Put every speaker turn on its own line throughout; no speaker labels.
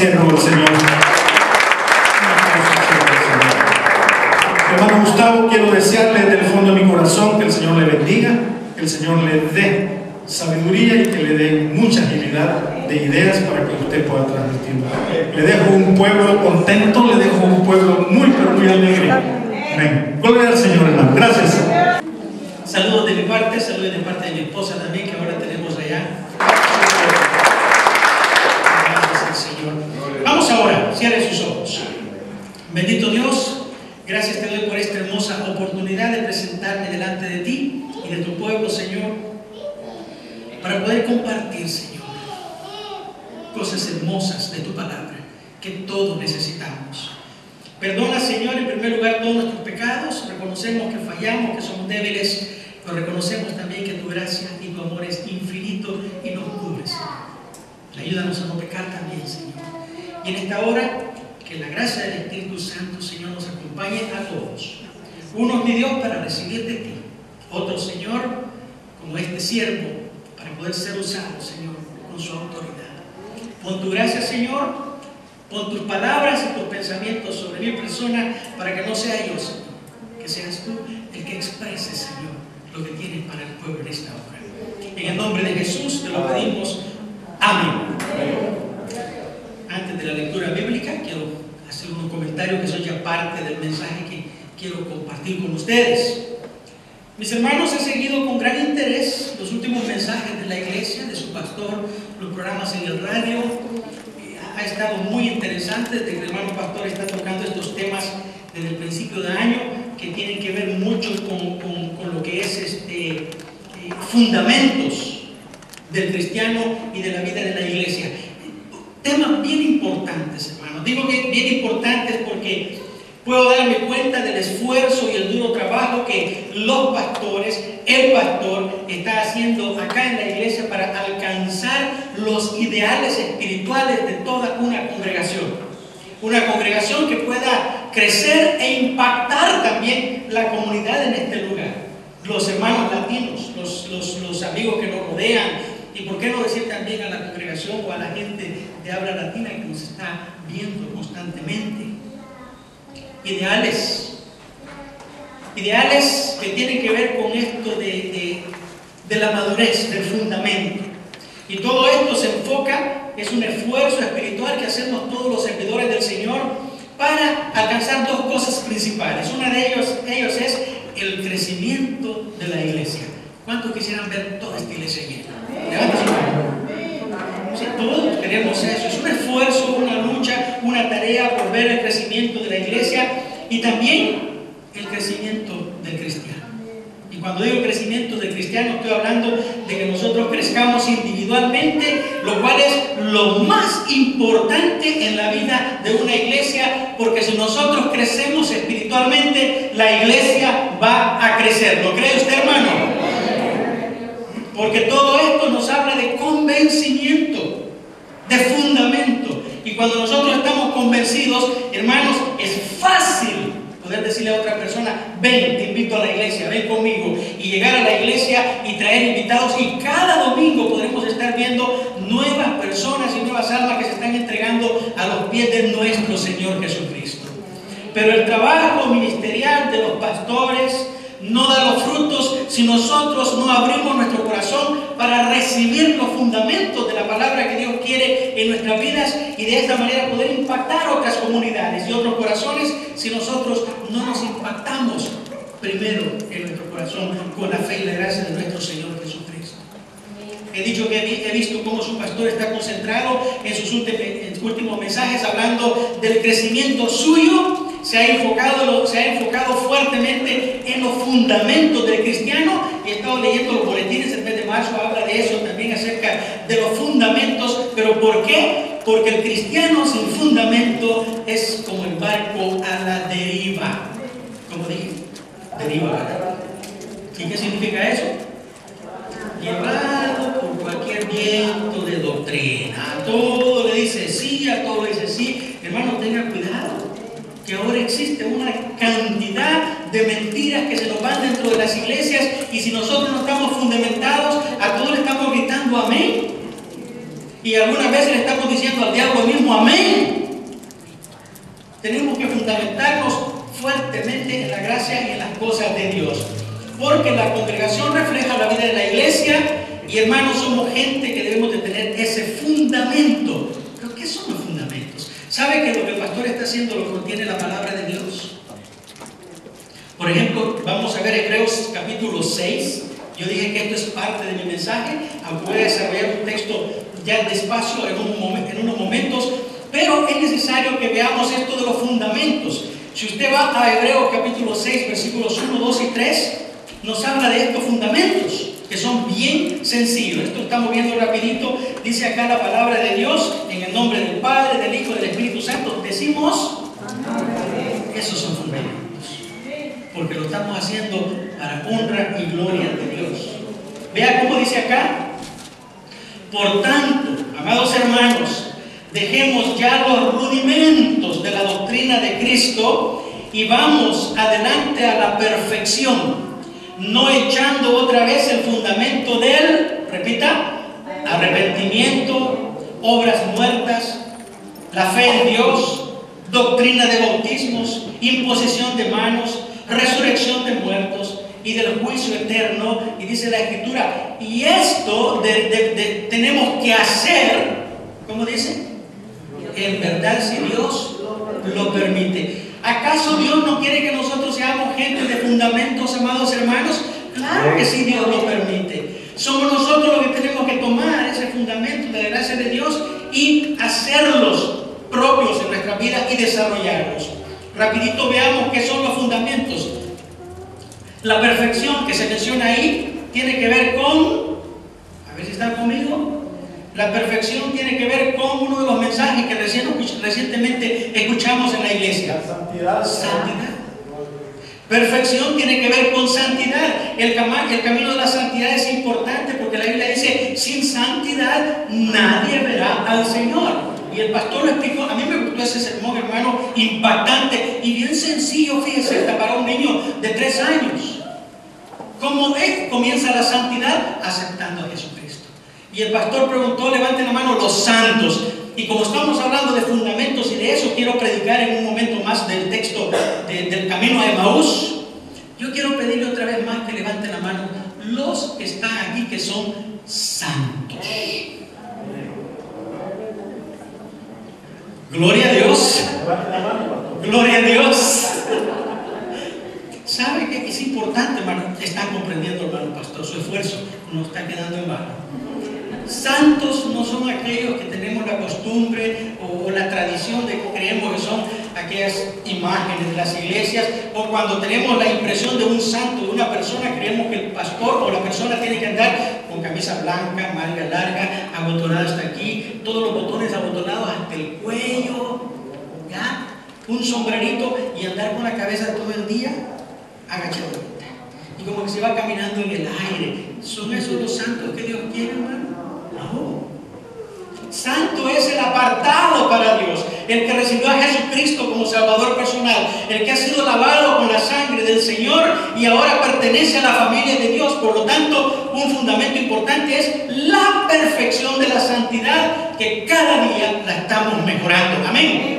siervo del Señor. Hermano Gustavo, quiero desearle desde el fondo de mi corazón que el Señor le bendiga, que el Señor le dé sabiduría y que le dé mucha agilidad de ideas para que usted pueda transmitir. Le dejo un pueblo contento, le dejo un pueblo muy, pero muy alegre. Amén. Gloria al Señor, hermano. Gracias.
Saludos de mi parte, saludos de parte de mi esposa también, que ahora tenemos allá. Gracias al Señor. Vamos ahora, cierre sus ojos. Bendito Dios, gracias te doy por esta hermosa oportunidad de presentarme delante de ti y de tu pueblo, Señor, para poder compartir, Señor, cosas hermosas de tu palabra que todos necesitamos. Perdona, Señor, en primer lugar todos nuestros pecados. Reconocemos que fallamos, que somos débiles, pero reconocemos también que tu gracia y tu amor es infinito y nos cubre, Señor. Ayúdanos a no pecar también, Señor. Y en esta hora, que la gracia del Espíritu Santo, Señor, nos acompañe a todos. Unos mi Dios para recibir de ti, otros, Señor, como este siervo, para poder ser usado, Señor, con su autoridad. Pon tu gracia, Señor, pon tus palabras y tus pensamientos sobre mi persona, para que no sea yo, Señor, que seas tú el que exprese, Señor, lo que tienes para el pueblo en esta hora. En el nombre de Jesús te lo pedimos. Amén. Antes de la lectura bíblica, quiero hacer unos comentarios que son ya parte del mensaje que quiero compartir con ustedes. Mis hermanos, he seguido con gran interés los últimos mensajes de la iglesia, de su pastor, los programas en el radio. Ha estado muy interesante desde que el hermano pastor está tocando estos temas desde el principio de año, que tienen que ver mucho con lo que es fundamentos del cristiano y de la vida de la iglesia. Temas bien importantes, hermanos. Digo que bien importantes porque puedo darme cuenta del esfuerzo y el duro trabajo que los pastores, el pastor, está haciendo acá en la iglesia para alcanzar los ideales espirituales de toda una congregación. Una congregación que pueda crecer e impactar también la comunidad en este lugar. Los hermanos latinos, los amigos que nos rodean, y por qué no decir también a la congregación o a la gente de habla latina que nos está viendo constantemente. Ideales que tienen que ver con esto de la madurez, del fundamento. Y todo esto se enfoca, es un esfuerzo espiritual que hacemos todos los servidores del Señor para alcanzar dos cosas principales. Una de ellos es el crecimiento de la iglesia. ¿Cuántos quisieran ver toda esta iglesia llena? Levanten su mano. Sí, todos queremos eso. Es un esfuerzo, una lucha, una tarea por ver el crecimiento de la iglesia y también el crecimiento del cristiano. Y cuando digo crecimiento del cristiano, estoy hablando de que nosotros crezcamos individualmente, lo cual es lo más importante en la vida de una iglesia, porque si nosotros crecemos espiritualmente, la iglesia va a crecer. ¿Lo cree usted, hermano? Porque todo esto nos habla de convencimiento, de fundamento. Y cuando nosotros estamos convencidos, hermanos, es fácil poder decirle a otra persona: ven, te invito a la iglesia, ven conmigo. Y llegar a la iglesia y traer invitados. Y cada domingo podremos estar viendo nuevas personas y nuevas almas que se están entregando a los pies de nuestro Señor Jesucristo. Pero el trabajo ministerial de los pastores no da los frutos si nosotros no abrimos nuestro corazón para recibir los fundamentos de la palabra que Dios quiere en nuestras vidas y de esta manera poder impactar otras comunidades y otros corazones si nosotros no nos impactamos primero en nuestro corazón con la fe y la gracia de nuestro Señor Jesucristo. He dicho que he visto cómo su pastor está concentrado en sus últimos mensajes hablando del crecimiento suyo. Se ha enfocado fuertemente en los fundamentos del cristiano. He estado leyendo los boletines el mes de marzo, habla de eso también acerca de los fundamentos. ¿Pero por qué? Porque el cristiano sin fundamento es como el barco a la deriva. Como dije, deriva, ¿verdad? ¿Y qué significa eso? Llevado por cualquier viento de doctrina. A todo le dice sí, a todo le dice sí. Hermano, tenga cuidado, que ahora existe una cantidad de mentiras que se nos van dentro de las iglesias, y si nosotros no estamos fundamentados, a todos le estamos gritando amén, y algunas veces le estamos diciendo al diablo mismo como amén. Tenemos que fundamentarnos fuertemente en la gracia y en las cosas de Dios, porque la congregación refleja la vida de la iglesia y, hermanos, somos gente que debemos de tener ese fundamento. ¿Pero qué son los fundamentos? ¿Sabe que lo que el pastor está haciendo lo contiene la palabra de Dios? Por ejemplo, vamos a ver Hebreos capítulo 6. Yo dije que esto es parte de mi mensaje. Voy a desarrollar un texto ya despacio en unos momentos, pero es necesario que veamos esto de los fundamentos. Si usted va a Hebreos capítulo 6, versículos 1, 2 y 3, nos habla de estos fundamentos, que son bien sencillos. Esto estamos viendo rapidito. Dice acá la palabra de Dios, en el nombre del Padre, del Hijo y del Espíritu Santo. Decimos, esos son fundamentos, porque lo estamos haciendo para honra y gloria de Dios. Vea cómo dice acá: por tanto, amados hermanos, dejemos ya los rudimentos de la doctrina de Cristo y vamos adelante a la perfección, no echando otra vez el fundamento del, repita, arrepentimiento, obras muertas, la fe en Dios, doctrina de bautismos, imposición de manos, resurrección de muertos y del juicio eterno. Y dice la Escritura, y esto tenemos que hacer, ¿cómo dice? En verdad, si Dios lo permite. ¿Acaso Dios no quiere que nosotros seamos gente de fundamentos, amados hermanos? Claro que sí, Dios lo permite. Somos nosotros los que tenemos que tomar ese fundamento de la gracia de Dios y hacerlos propios en nuestra vida y desarrollarlos. Rapidito veamos qué son los fundamentos. La perfección que se menciona ahí tiene que ver con, a ver si están conmigo. La perfección tiene que ver con uno de los mensajes que recientemente escuchamos en la iglesia. Santidad. Perfección tiene que ver con santidad. El camino de la santidad es importante porque la Biblia dice, sin santidad nadie verá al Señor. Y el pastor lo explicó. A mí me gustó ese sermón, hermano, impactante y bien sencillo, fíjese, hasta para un niño de 3 años. ¿Cómo comienza la santidad? Aceptando a Jesucristo. Y el pastor preguntó, levanten la mano los santos. Y como estamos hablando de fundamentos y de eso, quiero predicar en un momento más del texto del camino a Emaús. Yo quiero pedirle otra vez más que levanten la mano los que están aquí que son santos. Gloria a Dios. Gloria a Dios. ¿Sabe que es importante, hermano? Están comprendiendo, hermano pastor, su esfuerzo no está quedando en vano. Santos no son aquellos que tenemos la costumbre o la tradición de que creemos que son aquellas imágenes de las iglesias, o cuando tenemos la impresión de un santo, de una persona, creemos que el pastor o la persona tiene que andar con camisa blanca, manga larga, abotonada hasta aquí, todos los botones abotonados hasta el cuello, ¿ya? Un sombrerito y andar con la cabeza todo el día agachadita y como que se va caminando en el aire. ¿Son esos los santos que Dios quiere, hermano? No. Santo es el apartado para Dios, el que recibió a Jesucristo como Salvador personal, el que ha sido lavado con la sangre del Señor y ahora pertenece a la familia de Dios. Por lo tanto, un fundamento importante es la perfección de la santidad, que cada día la estamos mejorando. Amén.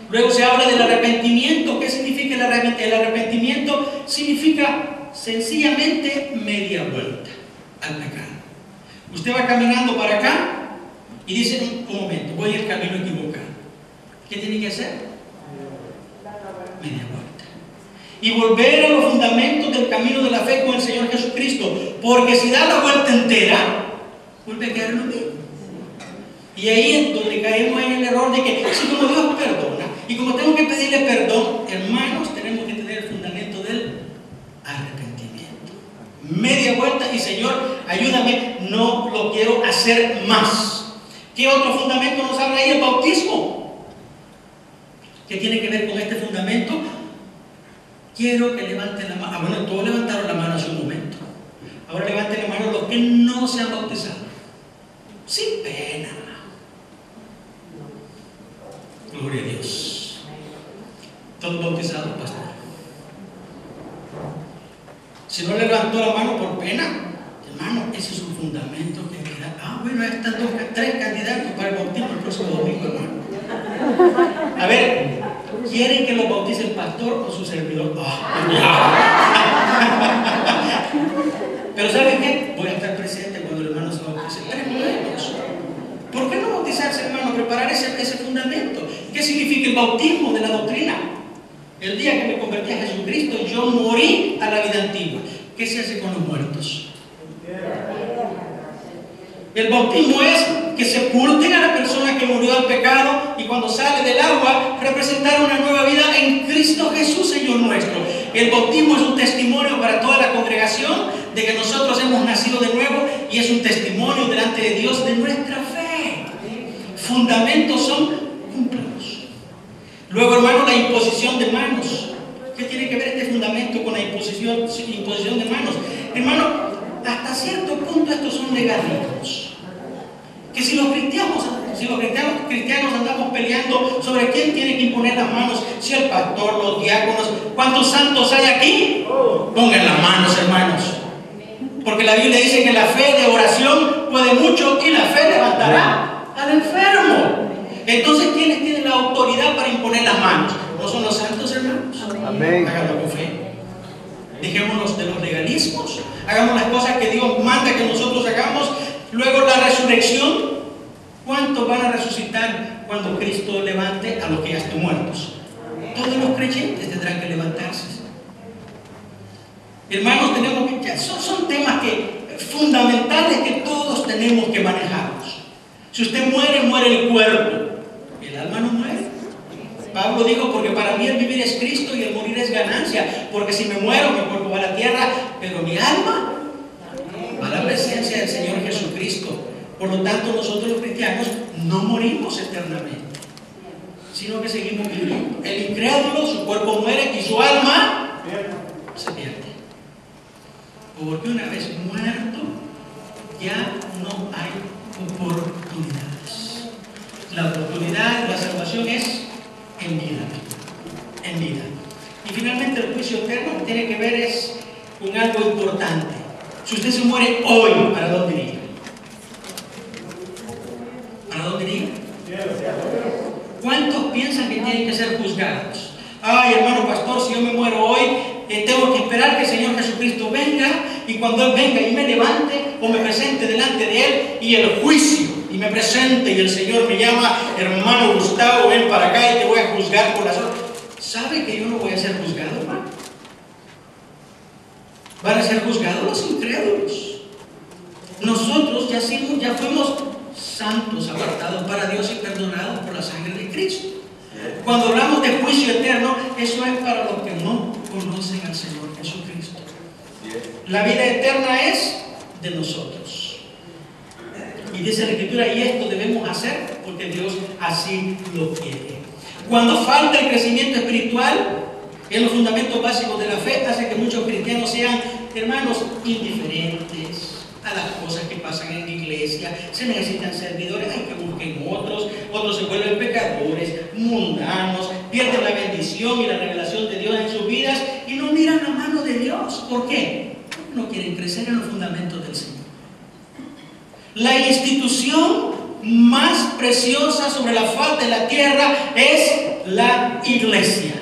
Luego se habla del arrepentimiento. ¿Qué significa el arrepentimiento? El arrepentimiento significa sencillamente media vuelta al pecado. Usted va caminando para acá y dice, un momento, voy el camino equivocado. ¿Qué tiene que hacer? Media vuelta. Y volver a los fundamentos del camino de la fe con el Señor Jesucristo. Porque si da la vuelta entera, vuelve a quedar lo mismo. Y ahí es donde caemos en el error de que, si como Dios perdona, y como tengo que pedirle perdón, hermanos, tenemos que tener el fundamento del arrepentimiento. Media vuelta y Señor, ayúdame, no lo quiero hacer más. ¿Qué otro fundamento nos habla ahí? El bautismo. ¿Qué tiene que ver con este fundamento? Quiero que levanten la mano. Bueno, todos levantaron la mano hace un momento. Ahora levanten la mano los que no se han bautizado. Sin pena. Gloria a Dios. ¿Todos bautizados, pastor? Si no levantó la mano por pena, hermano, ese es un fundamento que queda. Bueno, están 3 candidatos para el bautismo el próximo bautizarse, hermano, preparar ese fundamento. ¿Qué significa el bautismo de la doctrina? El día que me convertí a Jesucristo, yo morí a la vida antigua. ¿Qué se hace con los muertos? El bautismo es que sepulten a la persona que murió al pecado y cuando sale del agua representar una nueva vida en Cristo Jesús, Señor nuestro. El bautismo es un testimonio para toda la congregación de que nosotros hemos nacido de nuevo y es un testimonio delante de Dios de nuestra fe. Fundamentos son cúmplidos. Luego, hermano, la imposición de manos. ¿Qué tiene que ver este fundamento con la imposición de manos? Hermano, hasta cierto punto estos son legalismos. Que si los cristianos andamos peleando sobre quién tiene que imponer las manos, si el pastor, los diáconos, ¿cuántos santos hay aquí? Pongan las manos, hermanos. Porque la Biblia dice que la fe de oración puede mucho y la fe levantará al enfermo. Entonces, ¿quiénes tienen la autoridad para imponer las manos? ¿No son los santos, hermanos?
Amén.
Háganlo con fe. Dejémonos de los legalismos. Hagamos las cosas que Dios manda que nosotros hagamos. Luego la resurrección. ¿Cuántos van a resucitar cuando Cristo levante a los que ya están muertos? Todos los creyentes tendrán que levantarse. Hermanos, tenemos que, son temas fundamentales que todos tenemos que manejarlos. Si usted muere, muere el cuerpo. El alma no muere. Pablo dijo, porque para mí el vivir es Cristo y el morir es ganancia. Porque si me muero, mi cuerpo va a la tierra, pero mi alma va a la presencia del Señor Jesucristo. Por lo tanto, nosotros los cristianos no morimos eternamente, sino que seguimos viviendo. El incrédulo, su cuerpo muere y su alma se pierde. Porque una vez muerto, ya no hay oportunidades. La oportunidad de la salvación es en vida. En vida. Y finalmente el juicio eterno tiene que ver con algo importante. Si usted se muere hoy, ¿para dónde iría? ¿Para dónde iría? ¿Cuántos piensan que tienen que ser juzgados? Ay, hermano pastor, si yo me muero hoy, tengo que esperar que el Señor Jesucristo venga, y cuando Él venga y me levante o me presente delante de Él y el juicio, y me presente y el Señor me llama, hermano Gustavo, ven para acá y te voy a juzgar por las horas. ¿Sabe que yo no voy a ser juzgado, hermano? Van a ser juzgados los incrédulos. Nosotros ya fuimos santos, apartados para Dios y perdonados por la sangre de Cristo. Cuando hablamos de juicio eterno, eso es para los que no conocen al Señor Jesucristo. La vida eterna es de nosotros. Y dice la Escritura, y esto debemos hacer porque Dios así lo quiere. Cuando falta el crecimiento espiritual en los fundamentos básicos de la fe, hace que muchos cristianos sean, hermanos, indiferentes a las cosas que pasan en la iglesia. Se necesitan servidores, hay que busquen otros se vuelven pecadores, mundanos, pierden la bendición y la revelación de Dios en sus vidas y no miran la mano de Dios. ¿Por qué? Porque no quieren crecer en los fundamentos del Señor. La institución más preciosa sobre la faz de la tierra es la iglesia.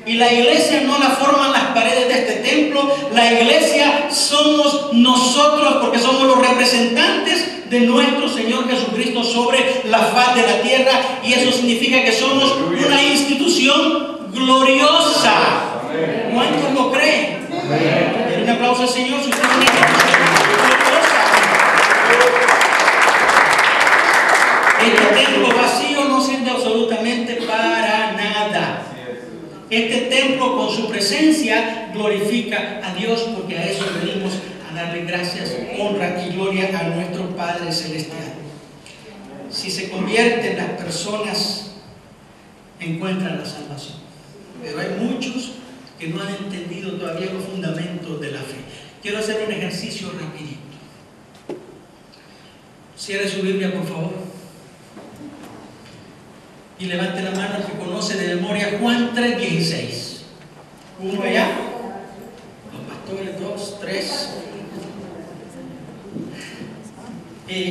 Y la iglesia no la forman las paredes de este templo. La iglesia somos nosotros, porque somos los representantes de nuestro Señor Jesucristo sobre la faz de la tierra. Y eso significa que somos una institución gloriosa. ¿Cuántos lo creen? Den un aplauso al Señor. Si usted es una institución gloriosa. Este templo vacío no sirve absolutamente para nada. Este templo con su presencia glorifica a Dios, porque a eso venimos a darle gracias, honra y gloria a nuestro Padre Celestial. Si se convierten las personas, encuentran la salvación. Pero hay muchos que no han entendido todavía los fundamentos de la fe. Quiero hacer un ejercicio rapidito. Cierre su Biblia, por favor. Y levante la mano el que conoce de memoria Juan 3:16. Uno allá. Los pastores, 2, 3.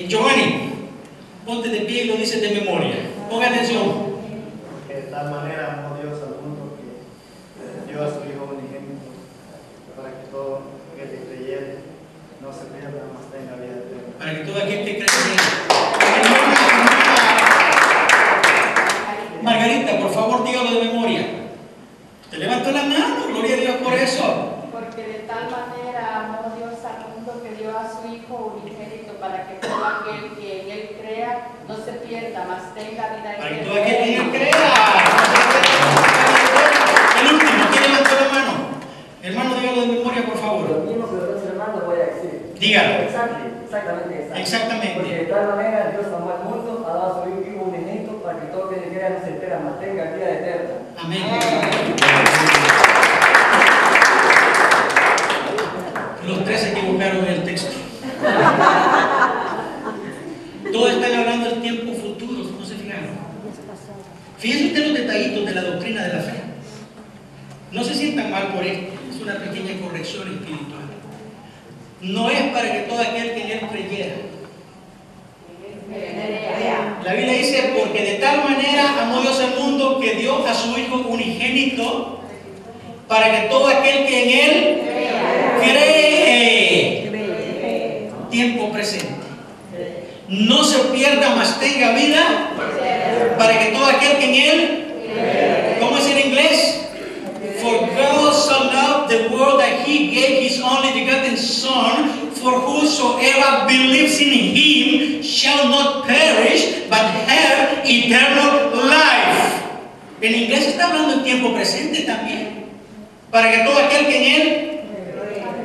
Giovanni, ponte de pie y lo dices de memoria. Ponga atención.
De tal manera amó Dios al mundo que dio a su Hijo unigénito, para que todo aquel que creyere no se pierda, mas tenga vida eterna.
Para que todo aquel que creyere.
pierda, mas tenga vida
Para que
eterna.
todo aquel que en él crea. El último, ¿quién levantó la mano? Hermano, dígalo de memoria, por
Lo
favor.
mismo que los hermanos voy a decir.
Dígalo.
Exactamente.
Exactamente.
Porque de tal manera Dios amó al mundo, ha dado a su Hijo vivo unigénito para que todo que le crea no se entera, mas tenga vida eterna.
Amén. Los tres se equivocaron en el texto. Todos están hablando del tiempo futuro, ¿no se fijaron? Fíjense ustedes los detallitos de la doctrina de la fe. No se sientan mal por esto, es una pequeña corrección espiritual. No es para que todo aquel que en él creyera. La Biblia dice, porque de tal manera amó Dios al mundo que dio a su Hijo unigénito para que todo aquel que en él cree, tiempo presente, no se pierda, mas tenga vida, para que todo aquel que en él, ¿cómo es en inglés? For God so loved the world that he gave his only begotten Son, for whosoever believes in him shall not perish, but have eternal life. En inglés está hablando en tiempo presente también, para que todo aquel que en él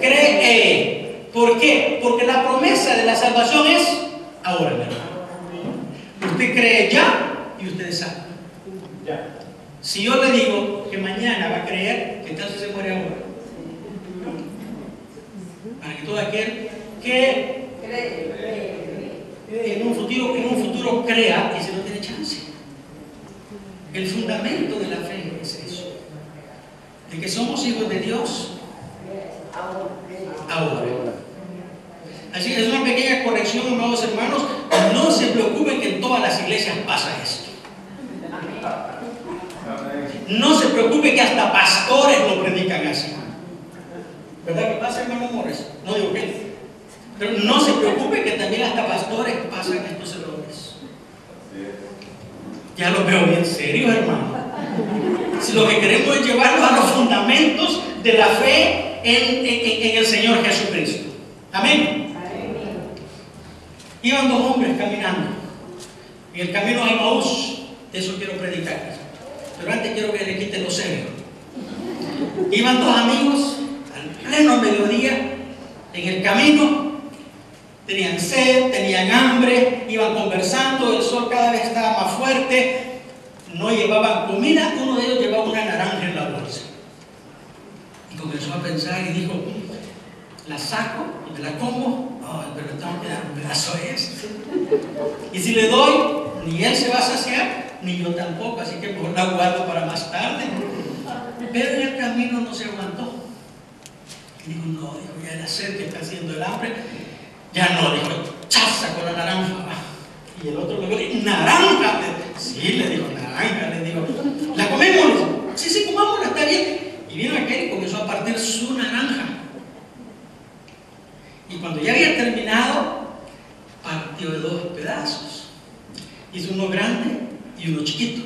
cree. ¿Por qué? Porque la promesa de la salvación es ahora, ¿verdad? Usted cree ya y usted es salvo. Ya. Si yo le digo que mañana va a creer, entonces se muere ahora. Para que todo aquel que en un futuro crea, ese no tiene chance. El fundamento de la fe es eso, de que somos hijos de Dios ahora. Así que es una pequeña corrección, amados hermanos. No se preocupen que en todas las iglesias pasa esto. No se preocupe que hasta pastores lo predican así. ¿Verdad que pasa, hermano Morris? No digo que. Pero no se preocupe que también hasta pastores pasan estos errores. Ya lo veo bien serio, hermano. Si lo que queremos es llevarlos a los fundamentos de la fe en el Señor Jesucristo. Amén. Iban dos hombres caminando en el camino a Emaús. De eso quiero predicar. Pero antes quiero que le quite lo serio. Iban dos amigos al pleno mediodía en el camino. Tenían sed, tenían hambre, iban conversando, el sol cada vez estaba más fuerte, no llevaban comida, uno de ellos llevaba una naranja en la bolsa. Y comenzó a pensar y dijo, ¿la saco y me la como? Ay, pero le tengo que dar un pedazo de esto. Y si le doy, ni él se va a saciar, ni yo tampoco, así que mejor la guardo para más tarde. Pero en el camino no se aguantó. Y dijo, no, dijo, ya la sed que está haciendo el hambre. Ya no, dijo, chaza con la naranja. Y el otro le dijo, naranja. Sí, le dijo, naranja, le dijo, ¿la comemos? Sí, sí, comámosla, está bien. Y vino aquel y comenzó a partir su naranja. Y cuando ya había terminado, partió de dos pedazos. Hizo uno grande y uno chiquito.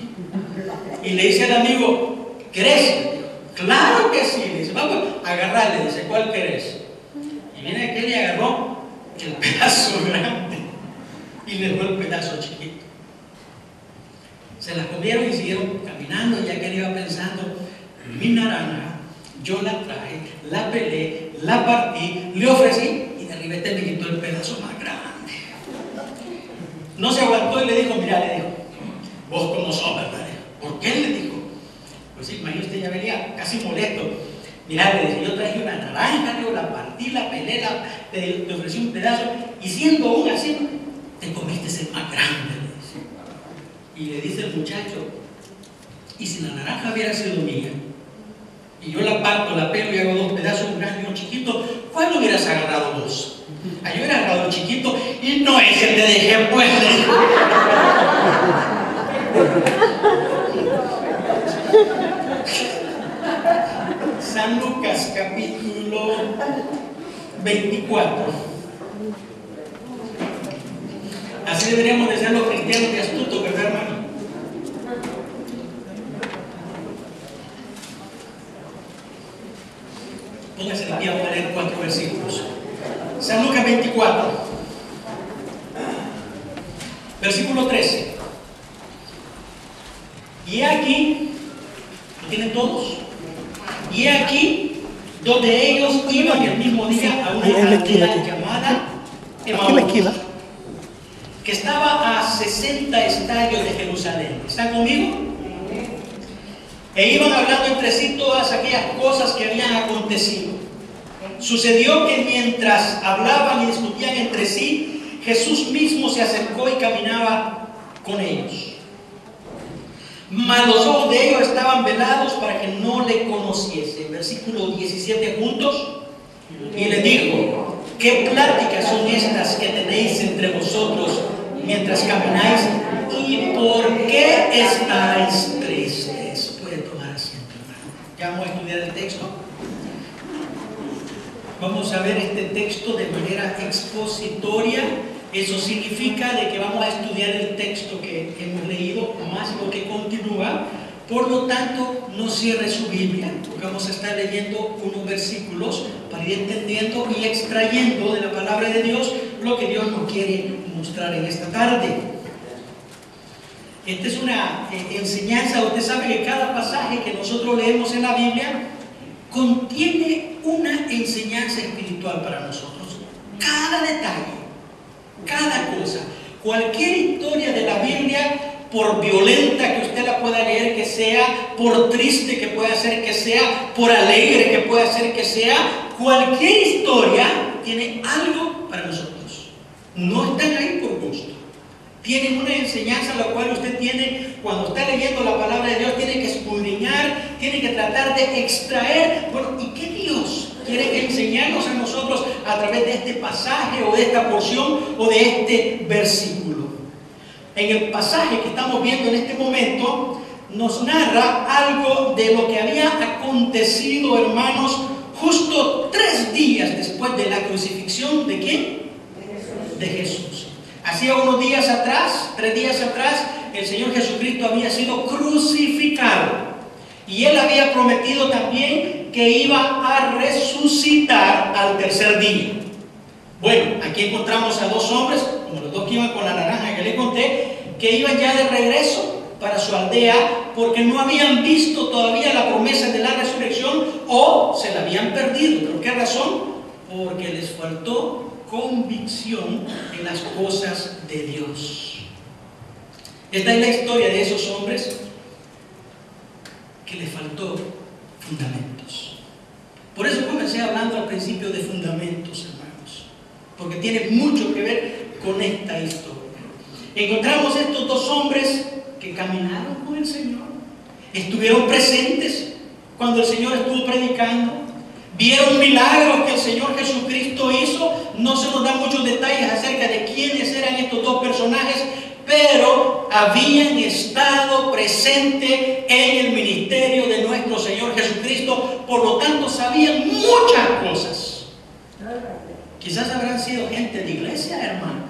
Y le dice al amigo, ¿querés? Claro que sí. Le dice, vamos a agarrarle. Dice, ¿cuál querés? Y viene aquel y agarró el pedazo grande y le dio el pedazo chiquito. Se las comieron y siguieron caminando. Ya que él iba pensando, mi naranja, yo la traje, la pelé, la partí, le ofrecí y de repente me quitó el pedazo más grande. No se aguantó y le dijo, mira, le dijo, vos como sos, ¿verdad? ¿Por qué? Le dijo. Pues sí, imagínate, usted ya venía casi molesto. Mira, le dije, yo traje una naranja, le digo, la partí, la pelé, te ofrecí un pedazo, y siendo aún así, te comiste el más grande, le dice. Y le dice el muchacho, y si la naranja hubiera sido mía, y yo la parto, la pelo y hago dos pedazos, un grande y un chiquito, ¿cuál lo hubieras agarrado vos? Ah, yo hubiera agarrado el chiquito, y no es el te dejé, pues, le dijo. San Lucas capítulo 24. Así deberíamos de ser los cristianos de astutos, ¿verdad, hermano? Póngase de pie, voy a leer 4 versículos. San Lucas 24, versículo 13. Y aquí, ¿lo tienen todos? Y aquí, dos de ellos iban el mismo día a una aldea llamada Emaús, que estaba a 60 estadios de Jerusalén. ¿Están conmigo? E iban hablando entre sí todas aquellas cosas que habían acontecido. Sucedió que mientras hablaban y discutían entre sí, Jesús mismo se acercó y caminaba con ellos. Mas los ojos de ellos estaban velados para que no le conociesen. Versículo 17 juntos. Y le dijo: ¿qué pláticas son estas que tenéis entre vosotros mientras camináis? ¿Y por qué estáis tristes? Puede tomar asiento, hermano. Ya vamos a estudiar el texto. Vamos a ver este texto de manera expositoria. Eso significa de que vamos a estudiar el texto que hemos leído, más lo que continúa. Por lo tanto, no cierre su Biblia, porque vamos a estar leyendo unos versículos para ir entendiendo y extrayendo de la palabra de Dios lo que Dios nos quiere mostrar en esta tarde. Esta es una enseñanza. Usted sabe que cada pasaje que nosotros leemos en la Biblia contiene una enseñanza espiritual para nosotros. Cada detalle, cada cosa, cualquier historia de la Biblia, por violenta que usted la pueda leer que sea, por triste que pueda ser que sea, por alegre que pueda ser que sea, cualquier historia tiene algo para nosotros. No están ahí por gusto. Tienen una enseñanza la cual usted tiene, cuando está leyendo la palabra de Dios, tiene que escudriñar, tiene que tratar de extraer. Bueno, ¿y qué Dios quiere enseñarnos a nosotros a través de este pasaje o de esta porción o de este versículo? En el pasaje que estamos viendo en este momento, nos narra algo de lo que había acontecido, hermanos, justo 3 días después de la crucifixión. ¿De quién? De Jesús. Hacía unos días atrás, 3 días atrás, el Señor Jesucristo había sido crucificado. Y Él había prometido también que iba a resucitar al tercer día. Bueno, aquí encontramos a 2 hombres, como los 2 que iban con la naranja que le conté, que iban ya de regreso para su aldea porque no habían visto todavía la promesa de la resurrección o se la habían perdido. ¿Por qué razón? Porque les faltó convicción en las cosas de Dios. Esta es la historia de esos hombres que les faltó fundamentos. Por eso comencé hablando al principio de fundamentos, hermanos, porque tiene mucho que ver con esta historia. Encontramos estos 2 hombres que caminaron con el Señor, estuvieron presentes cuando el Señor estuvo predicando, vieron milagros que el Señor Jesucristo hizo. No se nos dan muchos detalles acerca de quiénes eran estos 2 personajes, pero habían estado presentes en el ministerio de nuestro Señor Jesucristo, por lo tanto sabían muchas cosas. Quizás habrán sido gente de iglesia, hermanos.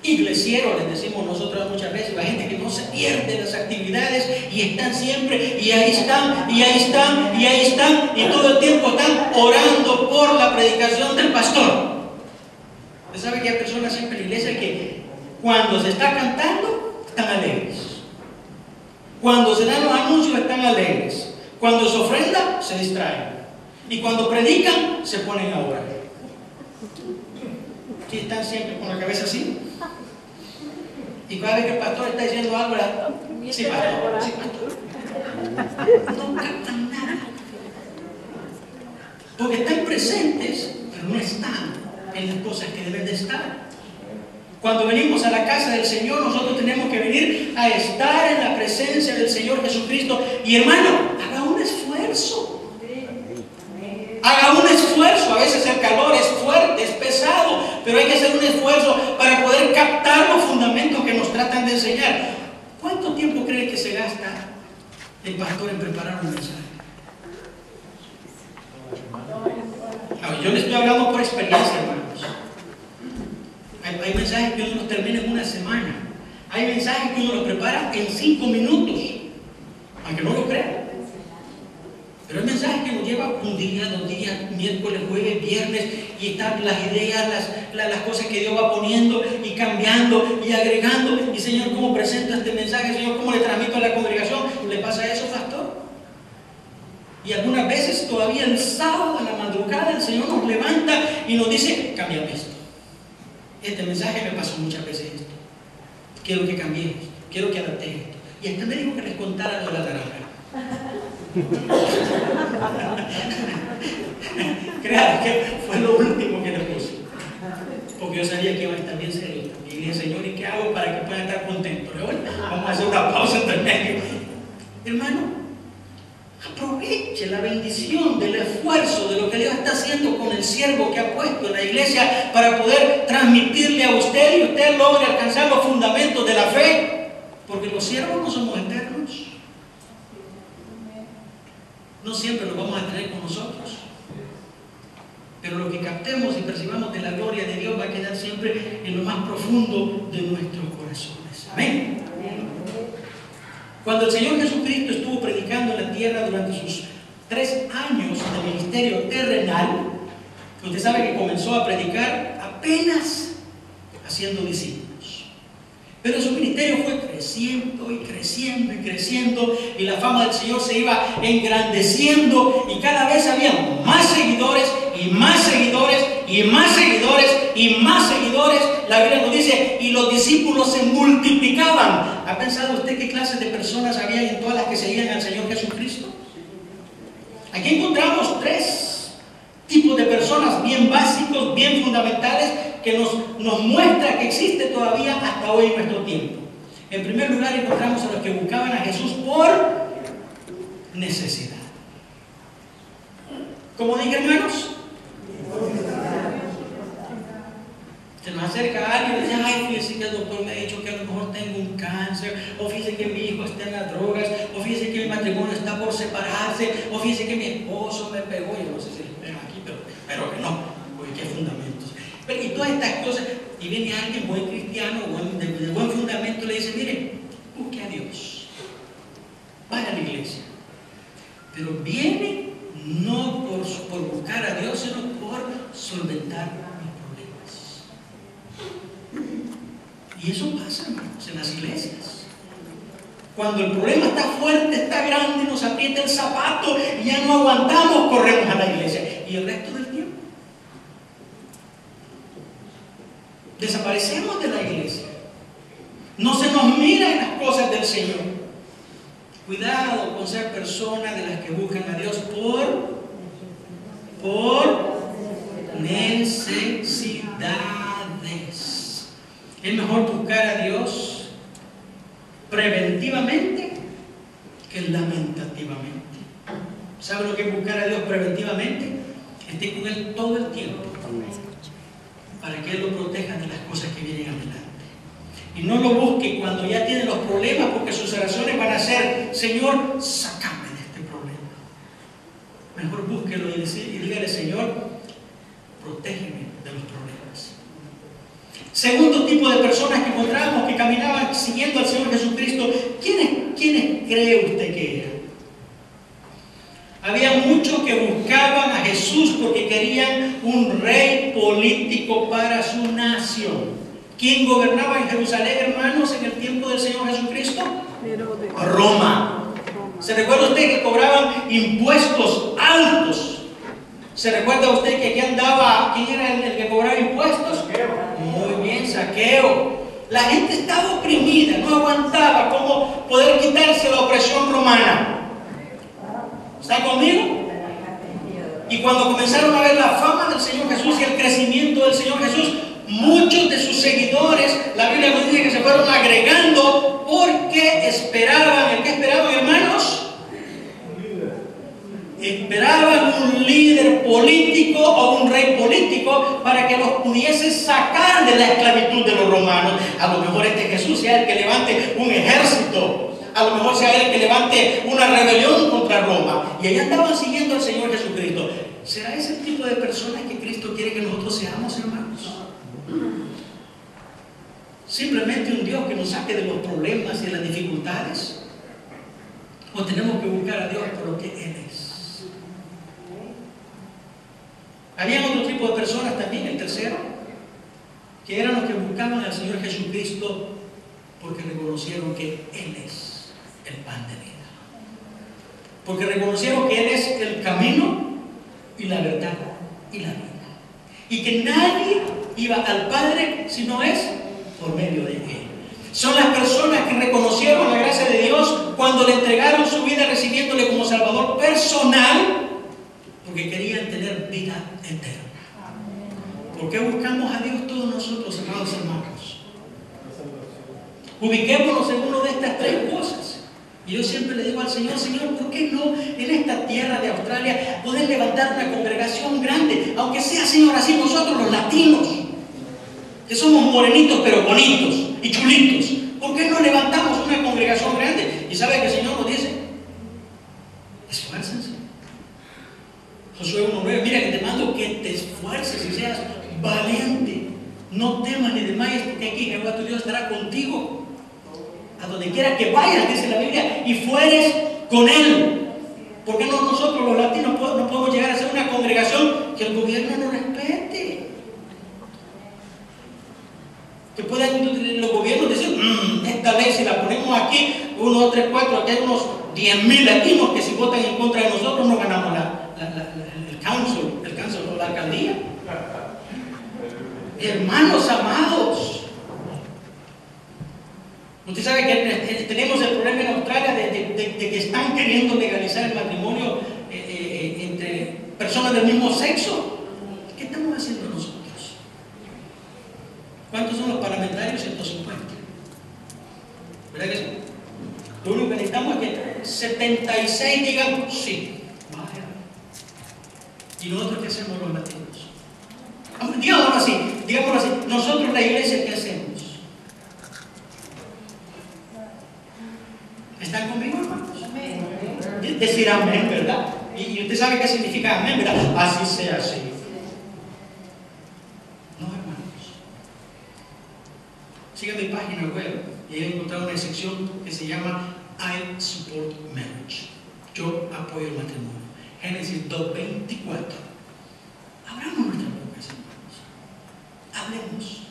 Iglesieros les decimos nosotros muchas veces, la gente que no se pierde las actividades y están siempre, y ahí están, y ahí están, y ahí están, y todo el tiempo están orando por la predicación del pastor. Usted sabe que hay personas siempre en la iglesia que cuando se está cantando están alegres, cuando se dan los anuncios están alegres, cuando se ofrenda se distraen, y cuando predican se ponen a orar. ¿Sí están siempre con la cabeza así? Y cada vez que el pastor está diciendo algo, sí, pastor, sí, pastor. No captan nada. Porque están presentes, pero no están en las cosas que deben de estar. Cuando venimos a la casa del Señor, nosotros tenemos que venir a estar en la presencia del Señor Jesucristo. Y hermano, haga un esfuerzo. Haga un esfuerzo. A veces el calor es fuerte, es pesado, pero hay que hacer un esfuerzo para poder captar los fundamentos que nos tratan de enseñar. ¿Cuánto tiempo cree que se gasta el pastor en preparar un mensaje? Yo le estoy hablando por experiencia, hermanos. Hay mensajes que uno los termina en una semana. Hay mensajes que uno los prepara en 5 minutos, aunque no lo crea. Pero hay mensajes que nos lleva un día, 2 días, miércoles, jueves, viernes, y están las ideas, las cosas que Dios va poniendo y cambiando y agregando. Y Señor, ¿cómo presento este mensaje? Señor, ¿cómo le transmito a la congregación? ¿Le pasa eso, pastor? Y algunas veces todavía el sábado a la madrugada el Señor nos levanta y nos dice, cámbiame esto. Este mensaje me pasó muchas veces esto. Quiero que cambie esto, quiero que adapte esto. Y hasta me dijo que les contara lo de la naranja. Crean que fue lo último que le puse, porque yo sabía que iba a estar bien serio. Y dije, Señor, ¿y qué hago para que puedan estar contentos? Bueno, vamos a hacer una pausa entre medio. Hermano, aproveche la bendición del esfuerzo de lo que Dios está haciendo con el siervo que ha puesto en la iglesia para poder transmitirle a usted y usted logre alcanzar los fundamentos de la fe, porque los siervos no somos eternos. No siempre lo vamos a tener con nosotros, pero lo que captemos y percibamos de la gloria de Dios va a quedar siempre en lo más profundo de nuestros corazones. Amén. Cuando el Señor Jesucristo estuvo predicando en la tierra durante sus 3 años de ministerio terrenal, usted sabe que comenzó a predicar apenas haciendo discípulos. Pero su ministerio fue creciendo y creciendo y creciendo, y la fama del Señor se iba engrandeciendo, y cada vez había más seguidores y más seguidores y más seguidores y más seguidores. La Biblia nos dice, y los discípulos se multiplicaban. ¿Ha pensado usted qué clases de personas había en todas las que seguían al Señor Jesucristo? Aquí encontramos 3 tipos de personas bien básicos, bien fundamentales, que nos muestra que existe todavía hasta hoy en nuestro tiempo. En primer lugar, encontramos a los que buscaban a Jesús por necesidad. ¿Cómo dije, hermanos? Se nos acerca a alguien y dice, ay, fíjese que el doctor me ha dicho que a lo mejor tengo un cáncer, o fíjese que mi hijo está en las drogas, o fíjese que mi matrimonio está por separarse, o fíjese que mi esposo me pegó. Yo no sé si les pegan aquí, pero que no, porque qué fundamentos. Y todas estas cosas, y viene alguien buen cristiano, de buen fundamento, le dice, mire, busque a Dios, vaya a la iglesia, pero viene no por buscar a Dios, sino por solventar los problemas. Y eso pasa, hermanos, en las iglesias. Cuando el problema está fuerte, está grande, nos aprieta el zapato y ya no aguantamos, corremos a la iglesia. Y el resto del tiempo desaparecemos de la iglesia. No se nos mira en las cosas del Señor. Cuidado con ser personas de las que buscan a Dios por necesidades. Es mejor buscar a Dios preventivamente que lamentativamente. ¿Sabe lo que es buscar a Dios preventivamente? Esté con Él todo el tiempo, para que Él lo proteja de las cosas que vienen adelante. Y no lo busque cuando ya tiene los problemas, porque sus oraciones van a ser, Señor, sácame de este problema. Mejor búsquelo y dígale, Señor, protégeme de los problemas. Segundo tipo de personas que encontramos que caminaban siguiendo al Señor Jesucristo, ¿quiénes cree usted que eran? Había muchos que buscaban a Jesús porque querían un rey político para su nación. ¿Quién gobernaba en Jerusalén, hermanos, en el tiempo del Señor Jesucristo? Roma. ¿Se recuerda usted que cobraban impuestos altos? ¿Se recuerda usted que aquí andaba, quién era el que cobraba impuestos? Muy bien, Zaqueo. La gente estaba oprimida, no aguantaba cómo poder quitarse la opresión romana. ¿Están conmigo? Y cuando comenzaron a ver la fama del Señor Jesús y el crecimiento del Señor Jesús, muchos de sus seguidores, la Biblia nos dice que se fueron agregando porque esperaban. ¿El qué esperaban, hermanos? Esperaban un líder político o un rey político para que los pudiese sacar de la esclavitud de los romanos. A lo mejor este Jesús sea el que levante un ejército. A lo mejor sea él que levante una rebelión contra Roma. Y allá estaban siguiendo al Señor Jesucristo. ¿Será ese el tipo de personas que Cristo quiere que nosotros seamos, hermanos? ¿Simplemente un Dios que nos saque de los problemas y de las dificultades? ¿O tenemos que buscar a Dios por lo que Él es? Había otro tipo de personas también, el tercero, que eran los que buscaban al Señor Jesucristo porque reconocieron que Él es el pan de vida. Porque reconocieron que Él es el camino y la verdad y la vida. Y que nadie iba al Padre si no es por medio de Él. Son las personas que reconocieron la gracia de Dios cuando le entregaron su vida recibiéndole como Salvador personal, porque querían tener vida eterna. ¿Por qué buscamos a Dios todos nosotros, amados hermanos? Ubiquémonos en una de estas tres cosas. Y yo siempre le digo al Señor, Señor, ¿por qué no en esta tierra de Australia poder levantar una congregación grande? Aunque sea, Señor, así nosotros los latinos, que somos morenitos pero bonitos y chulitos, ¿por qué no levantamos una congregación grande? Y sabe que el Señor nos dice, esfuércense. Josué 1:9, mira que te mando que te esfuerces y seas valiente. No temas ni desmayes, porque aquí Jehová tu Dios estará contigo. A donde quiera que vayas, dice la Biblia, y fueres con Él. ¿Por qué no nosotros los latinos no podemos llegar a ser una congregación que el gobierno nos respete? Que puedan los gobiernos decir, esta ley si la ponemos aquí, 1, 2, 3, 4, aquí hay unos 10,000 latinos que si votan en contra de nosotros no ganamos el council o la alcaldía. Hermanos amados, usted sabe que tenemos el problema en Australia de que están queriendo legalizar el matrimonio entre personas del mismo sexo. ¿Qué estamos haciendo nosotros? ¿Cuántos son los parlamentarios? 150. ¿Verdad que sí? Lo único que necesitamos es que 76 digan sí. Vaya. ¿Y nosotros qué hacemos los latinos? Digámoslo así, nosotros la iglesia, ¿qué hacemos? ¿Están conmigo, hermanos? Decir amén, ¿verdad? Y usted sabe qué significa amén, ¿verdad? Así sea, así. No, hermanos. Siga mi página web y he encontrado una sección que se llama I Support Marriage. Yo apoyo el matrimonio. Génesis 2:24. Abramos nuestras bocas, hermanos. Hablemos.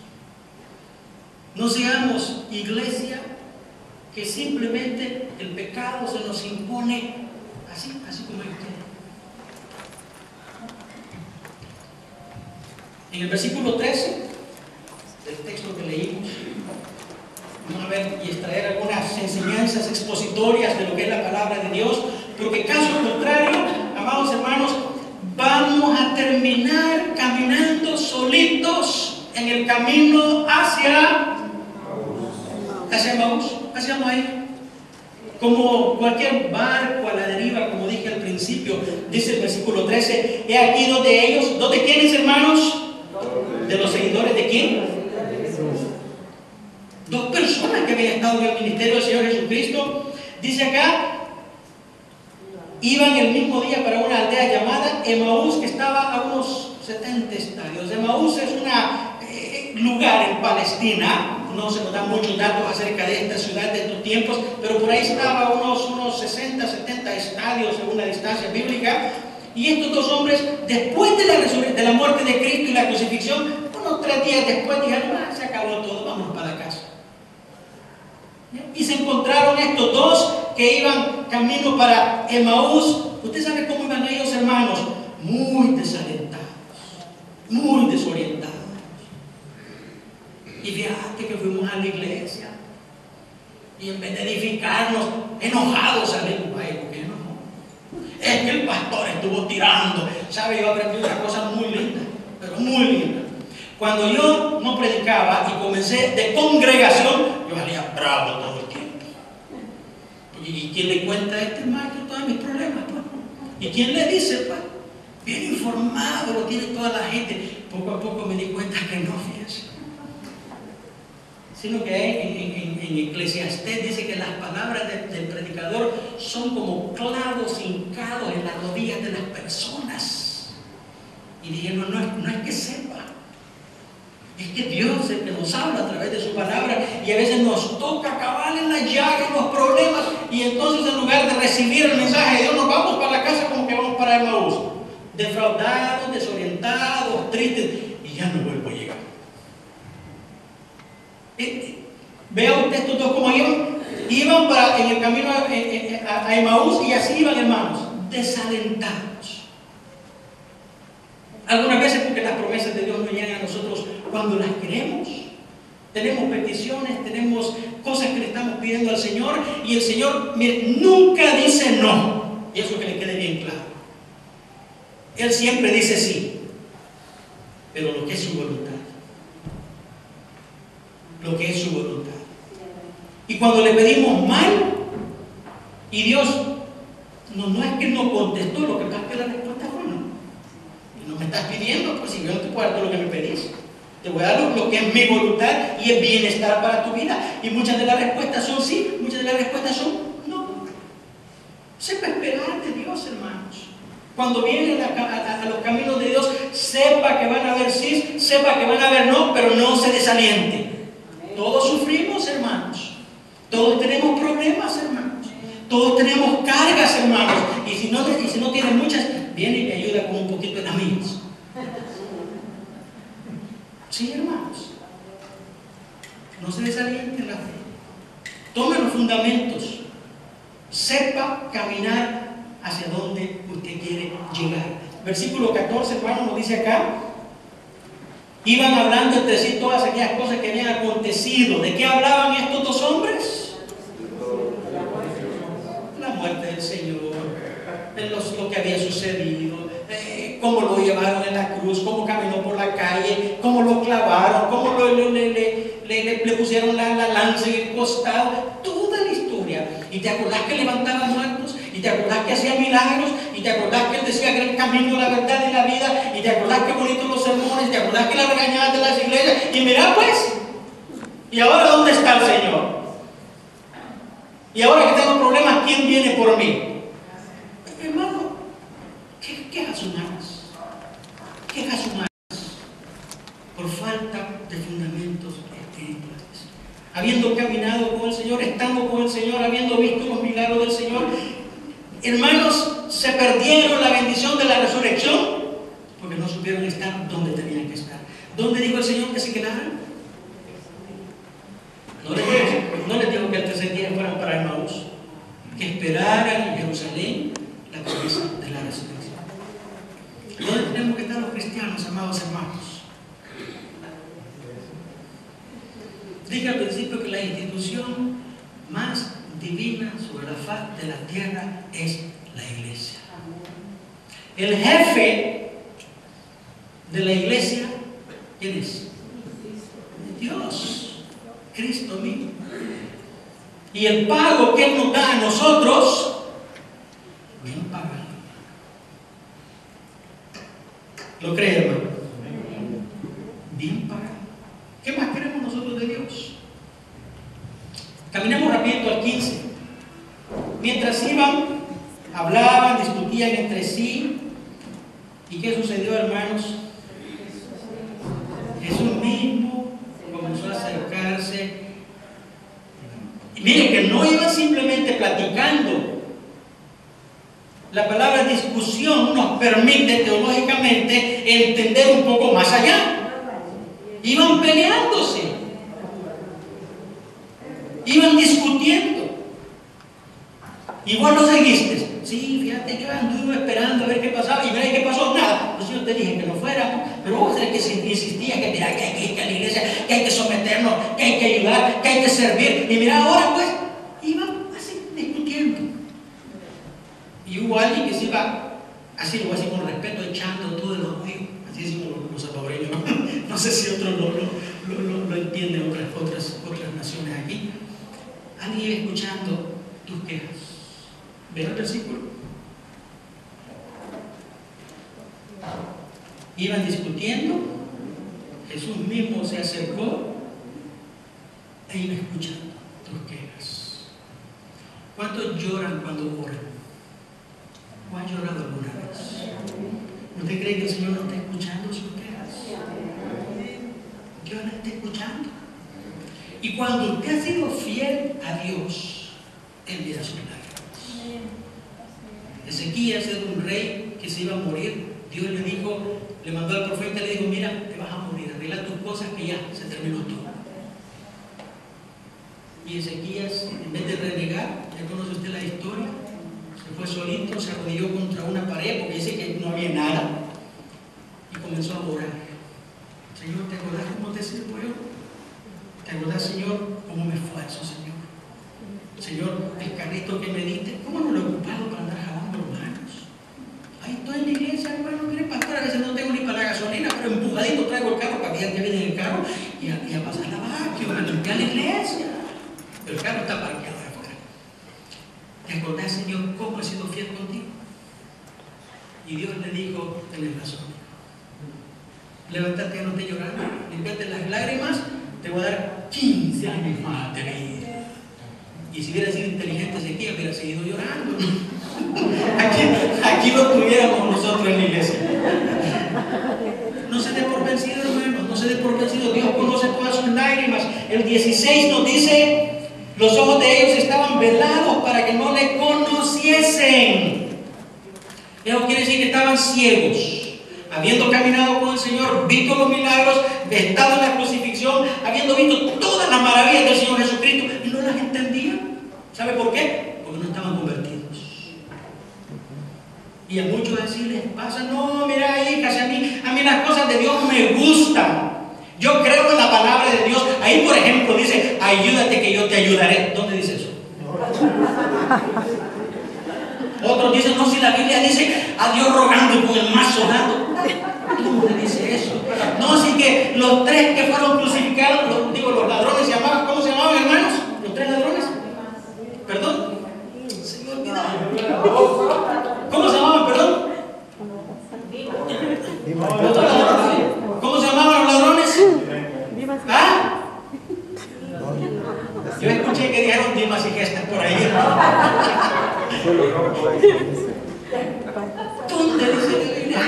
No seamos iglesia que simplemente el pecado se nos impone así como usted. En el versículo 13 del texto que leímos, vamos a ver y extraer algunas enseñanzas expositorias de lo que es la palabra de Dios, porque caso contrario, amados hermanos, vamos a terminar caminando solitos en el camino hacia Maús. Hacíamos ahí como cualquier barco a la deriva, como dije al principio. Dice el versículo 13, he aquí dos de ellos. ¿Dos de quiénes, hermanos? ¿De los seguidores de quién? Dos personas que habían estado en el ministerio del Señor Jesucristo. Dice acá, iban el mismo día para una aldea llamada Emaús, que estaba a unos 70 estadios. Emaús es un lugar en Palestina. No se nos dan muchos datos acerca de esta ciudad de estos tiempos, pero por ahí estaba a unos 60, 70 estadios según la distancia bíblica. Y estos dos hombres, después de la muerte de Cristo y la crucifixión, unos 3 días después dijeron, se acabó todo, vamos para la casa. Y se encontraron estos dos que iban camino para Emaús. Usted sabe cómo iban ellos, hermanos, muy desalentados, muy desorientados. Y fíjate que fuimos a la iglesia y en vez de edificarnos, enojados salimos. Ay, ¿por qué no? Es que el pastor estuvo tirando. ¿Sabe? Yo aprendí una cosa muy linda, pero muy linda. Cuando yo no predicaba y comencé de congregación, yo salía bravo todo el tiempo. ¿Y quién le cuenta a este maestro todos mis problemas? Pues? ¿Y quién le dice? Pues? Bien informado, lo tiene toda la gente. Poco a poco me di cuenta que no, fíjense. Sino que en Eclesiastés dice que las palabras del predicador son como clavos hincados en las rodillas de las personas. Y dije, no es que sepa, es que Dios es el que nos habla a través de su palabra, y a veces nos toca acabar en la llaga, en los problemas, y entonces en lugar de recibir el mensaje de Dios, nos vamos para la casa como que vamos para Emaús, defraudados, desorientados, Vea usted estos dos como iban en el camino a Emaús, y así iban, hermanos, desalentados. Algunas veces porque las promesas de Dios no llegan a nosotros cuando las queremos. Tenemos peticiones, tenemos cosas que le estamos pidiendo al Señor, y el Señor, mire, nunca dice no. Y eso que le quede bien claro. Él siempre dice sí, pero lo que es su voluntad. Lo que es su voluntad. Y cuando le pedimos mal, y Dios no es que no contestó, lo que pasa es que la respuesta fue no. Y no me estás pidiendo, pues si yo no te puedo dar todo lo que me pedís. Te voy a dar lo que es mi voluntad y es bienestar para tu vida. Y muchas de las respuestas son sí, muchas de las respuestas son no. Sepa esperar de Dios, hermanos. Cuando vienen a los caminos de Dios, sepa que van a haber sí, sepa que van a haber no, pero no se desaliente. Todos sufrimos, hermanos. Todos tenemos problemas, hermanos. Todos tenemos cargas, hermanos. Y si no tienen muchas, viene y me ayuda con un poquito de las mías. Sí, hermanos. No se desalienten la fe. Tome los fundamentos. Sepa caminar hacia donde usted quiere llegar. Versículo 14, hermano, nos dice acá. Iban hablando entre sí todas aquellas cosas que habían acontecido. ¿De qué hablaban estos dos hombres? La muerte del Señor, lo que había sucedido, cómo lo llevaron en la cruz, cómo caminó por la calle, cómo lo clavaron, cómo le pusieron la lanza en el costado, toda la historia. Y te acordás que levantaba muertos, y te acordás que hacía milagros, y te acordás que él decía que era el camino, la verdad y la vida, y te acordás que bonitos los sermones, te acordás que la regañaban de las iglesias, y mira pues, ¿y ahora dónde está el Señor? Y ahora que tengo problemas, ¿quién viene por mí? Hermano, quejas humanas. Quejas humanas por falta de fundamentos espirituales. Habiendo caminado con el Señor, estando con el Señor, habiendo visto los milagros del Señor, hermanos, se perdieron la bendición de la resurrección porque no supieron estar donde tenían que estar. ¿Dónde dijo el Señor que se quedaran? No les digo que el tercer día fueran para Emaús, que esperaran en Jerusalén la promesa de la resurrección. ¿Dónde tenemos que estar los cristianos, amados hermanos? Dije al principio que la institución más divina sobre la faz de la tierra es la iglesia. El jefe de la iglesia, ¿quién es? Dios. Cristo mismo. Y el pago que Él nos da a nosotros, bien pagado. ¿Lo cree, hermano? Bien pagado. ¿Qué más queremos nosotros de Dios? Caminemos rapidito al 15. Mientras iban, hablaban, discutían entre sí. ¿Y qué sucedió, hermanos? Jesús mismo comenzó a acercarse. Y miren que no iban simplemente platicando. La palabra discusión nos permite teológicamente entender un poco más allá. Iban peleándose, iban discutiendo. ¿Y vos lo seguiste? Sí, fíjate, yo anduve esperando a ver qué pasaba, y mira qué pasó, nada. Pues yo te dije que no fuéramos, pero vos eres que insistía que mira, que hay que ir a la iglesia, que hay que someternos, que hay que ayudar, que hay que servir. Y mira, ahora pues, iban así discutiendo. Y hubo alguien que se iba, así lo voy a decir con respeto, echando todo el odio. Así decimos los salvadoreños. No sé si otros lo entienden, otras naciones aquí. Alguien iba escuchando tus quejas. ¿Ven el versículo? Iban discutiendo, Jesús mismo se acercó e iba escuchando tus quejas. ¿Cuántos lloran cuando oran? ¿O han llorado alguna vez? ¿Usted cree que el Señor no está escuchando sus quejas? Dios la está escuchando. Y cuando usted ha sido fiel a Dios, Él mira sus lágrimas. Ezequías era un rey que se iba a morir. Dios le dijo, le mandó al profeta y le dijo, mira, te vas a morir, arregla tus cosas que ya se terminó todo. Y Ezequías, en vez de renegar, ¿ya conoce usted la historia? Se fue solito, se arrodilló contra una pared porque dice que no había nada y comenzó a orar. Señor, ¿te acordás cómo te sirvo yo? ¿Te acordás, Señor, cómo me esfuerzo, Señor? Señor, el carrito que me diste, ¿cómo no lo he ocupado para andar jalando manos? Ahí estoy en la iglesia, hermano, mire, pastor, a veces no tengo ni para la gasolina, pero empujadito traigo el carro para que ya te viene en el carro y a pasar la vacío, a limpiar la iglesia. El carro está parqueado afuera. ¿Te acordás, Señor, cómo he sido fiel contigo? Y Dios le dijo, tenés razón. Levántate, no te llorando, limpiate las lágrimas, te voy a dar 15 años más de vida. Y si hubiera sido inteligente Ezequiel, hubiera seguido llorando. Aquí lo tuviéramos nosotros en la iglesia. No se dé por vencido, hermanos, no se dé por vencido. Dios conoce todas sus lágrimas. El 16 nos dice, los ojos de ellos estaban velados para que no le conociesen. Eso quiere decir que estaban ciegos. Habiendo caminado con el Señor, visto los milagros, estado en la crucifixión, habiendo visto todas las maravillas del Señor Jesucristo, y no las entendían. ¿Sabe por qué? Porque no estaban convertidos. Y a muchos así les pasa, no, mira, hijas, a mí las cosas de Dios me gustan. Yo creo en la palabra de Dios. Ahí, por ejemplo, dice, ayúdate que yo te ayudaré. ¿Dónde dice eso? Otros dicen, no, si la Biblia dice a Dios rogando con el mazo dando. ¿Dónde dice eso? No, si que los tres que fueron crucificados, los ladrones se llamaban, ¿cómo se llamaban, hermanos? Los tres ladrones. ¿Perdón? Se me olvidó. ¿Cómo se llamaban, perdón? ¿Cómo se llamaban los ladrones? ¿Ah? Yo escuché que dijeron Dimas y Gestas por ahí. ¿Dónde dice la Biblia?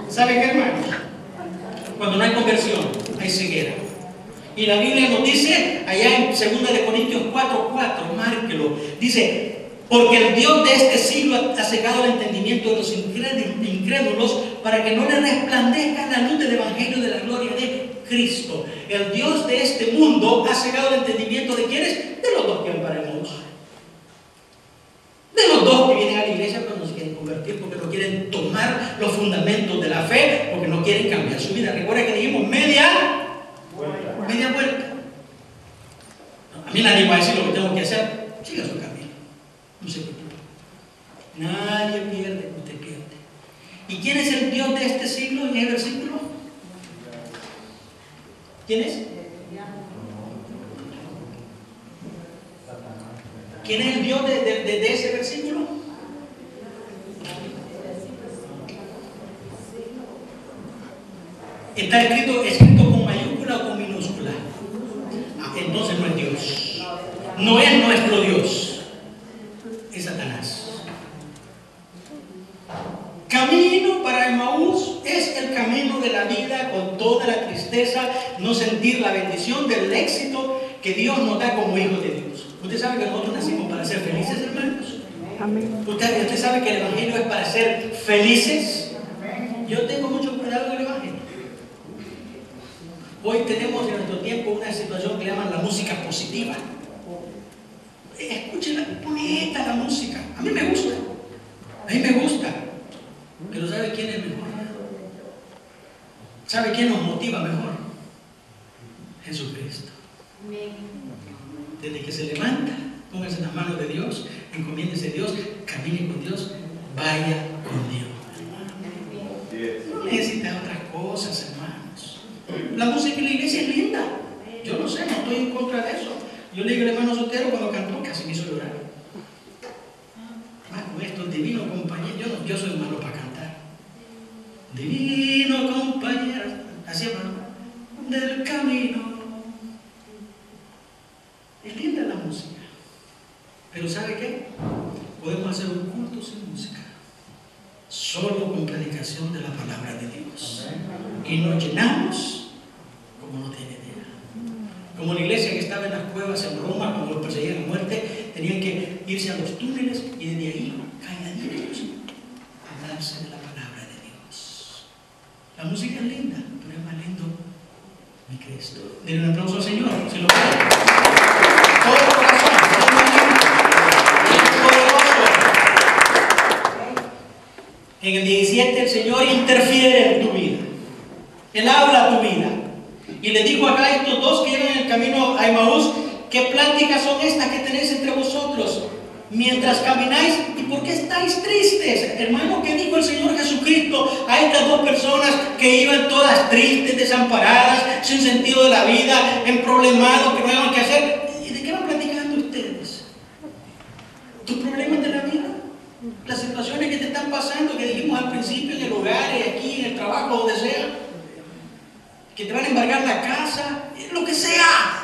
¿Sabe qué, hermanos? Cuando no hay conversión, hay ceguera. Y la Biblia nos dice, allá en 2 Corintios 4:4, márquelo, dice, porque el Dios de este siglo ha cegado el entendimiento de los incrédulos para que no le resplandezca la luz del Evangelio de la gloria de Cristo. El Dios de este mundo ha cegado el entendimiento de ¿quiénes? De los dos que van para el mundo. De los dos que vienen a la iglesia pero no se quieren convertir porque no quieren tomar los fundamentos de la fe, porque no quieren cambiar su vida. Recuerda que dijimos media vuelta. A mí nadie va a decir lo que tengo que hacer. Siga su camino. No se preocupe. Nadie pierde, usted pierde. ¿Y quién es el Dios de este siglo en el versículo? ¿Quién es? ¿Quién es el Dios de ese versículo? Está escrito con mayúscula o con minúscula. Entonces no es Dios. No es nuestro Dios. Es Satanás. Camino para Emaús es el camino de la vida con toda la tristeza, no sentir la bendición del éxito que Dios nos da como hijos de Dios. Usted sabe que nosotros nacimos para ser felices, hermanos.
Amén.
Usted sabe que el Evangelio es para ser felices. Yo tengo mucho cuidado con el Evangelio. Hoy tenemos en nuestro tiempo una situación que llaman la música positiva. Escúchela, bonita la música. A mí me gusta. A mí me gusta. Pero ¿sabe quién es mejor? ¿Sabe quién nos motiva mejor? Jesucristo. Desde que se levanta, póngase en las manos de Dios, encomiéndese a Dios, camine con Dios, vaya con Dios. No necesita otras cosas, hermanos. La música en la iglesia es linda. Yo no sé, no estoy en contra de eso. Yo le digo al hermano Sotero cuando cantó, casi me hizo llorar. Con esto, divino compañero, yo soy malo para cantar. Divino compañero, así hermano, del camino. Es linda la música. Pero ¿sabe qué? Podemos hacer un culto sin música. Solo con predicación de la palabra de Dios. Y nos llenamos como no tiene idea. Como la iglesia que estaba en las cuevas en Roma, cuando los perseguían a muerte, tenían que irse a los túneles y desde ahí, calladitos, hablarse de la palabra de Dios. La música es linda, pero es más lindo mi creer. Cristo. Denle un aplauso al Señor, si lo pueden. Todo el corazón, es poderoso. En el 17 el Señor interfiere en tu vida. Él habla a tu vida. Y le dijo acá a estos dos que iban en el camino a Emaús: ¿qué pláticas son estas que tenéis entre vosotros mientras camináis? ¿Y por qué estáis tristes? Hermano, ¿qué dijo el Señor Jesucristo a estas dos personas que iban todas tristes, desamparadas, sin sentido de la vida, emproblemados, que no saben qué hacer? ¿Y de qué van platicando ustedes? ¿Tus problemas de la vida? Las situaciones que te están pasando, que dijimos al principio, en el hogar, aquí, en el trabajo, donde sea, que te van a embargar la casa, lo que sea.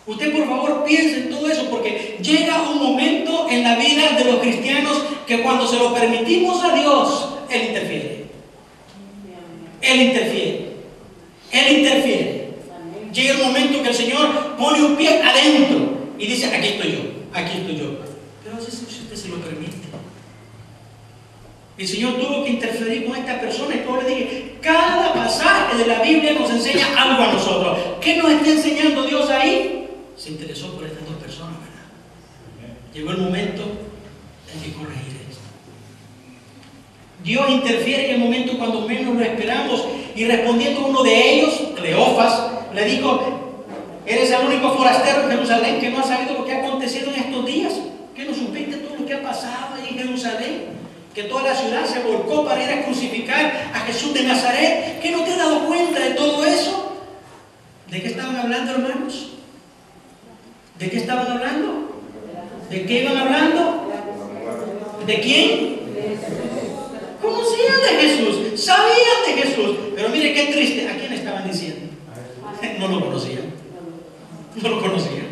Usted, por favor, piense en todo eso, porque llega un momento en la vida de los cristianos que cuando se lo permitimos a Dios, Él interfiere. Él interfiere. Él interfiere. Llega el momento que el Señor pone un pie adentro y dice: aquí estoy yo, aquí estoy yo. Pero si usted se lo permite. El Señor tuvo que interferir con esta persona, y como le dije, cada pasaje de la Biblia nos enseña algo a nosotros. ¿Qué nos está enseñando Dios ahí? Se interesó por estas dos personas, ¿verdad? Llegó el momento de que corregir esto. Dios interfiere en el momento cuando menos lo esperamos, y respondiendo uno de ellos, Cleofas, le dijo: eres el único forastero en Jerusalén que no ha sabido lo que ha acontecido en estos días, que no supiste todo lo que ha pasado ahí en Jerusalén, que toda la ciudad se volcó para ir a crucificar a Jesús de Nazaret. ¿Qué no te has dado cuenta de todo eso? ¿De qué estaban hablando, hermanos? ¿De qué estaban hablando? ¿De qué iban hablando? ¿De quién? Conocían de Jesús, sabían de Jesús, pero mire qué triste, ¿a quién estaban diciendo? No lo conocían. No lo conocían.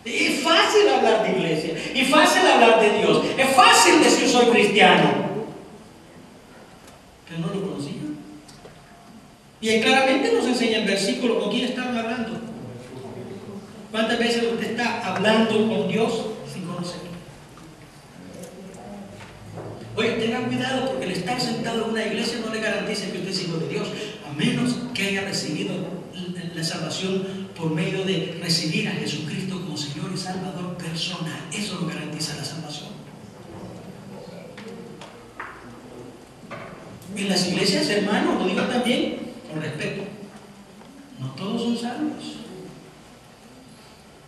Es fácil hablar de iglesia, es fácil hablar de Dios, es fácil decir soy cristiano, pero no lo conocían. Y claramente nos enseña el versículo con quién estaban hablando. ¿Cuántas veces usted está hablando con Dios sin conocerlo? Oye, tenga cuidado, porque el estar sentado en una iglesia no le garantiza que usted es hijo de Dios, a menos que haya recibido la salvación por medio de recibir a Jesucristo como Señor y Salvador personal. Eso lo garantiza la salvación. En las iglesias, hermanos, lo digo también con respeto, no todos son salvos.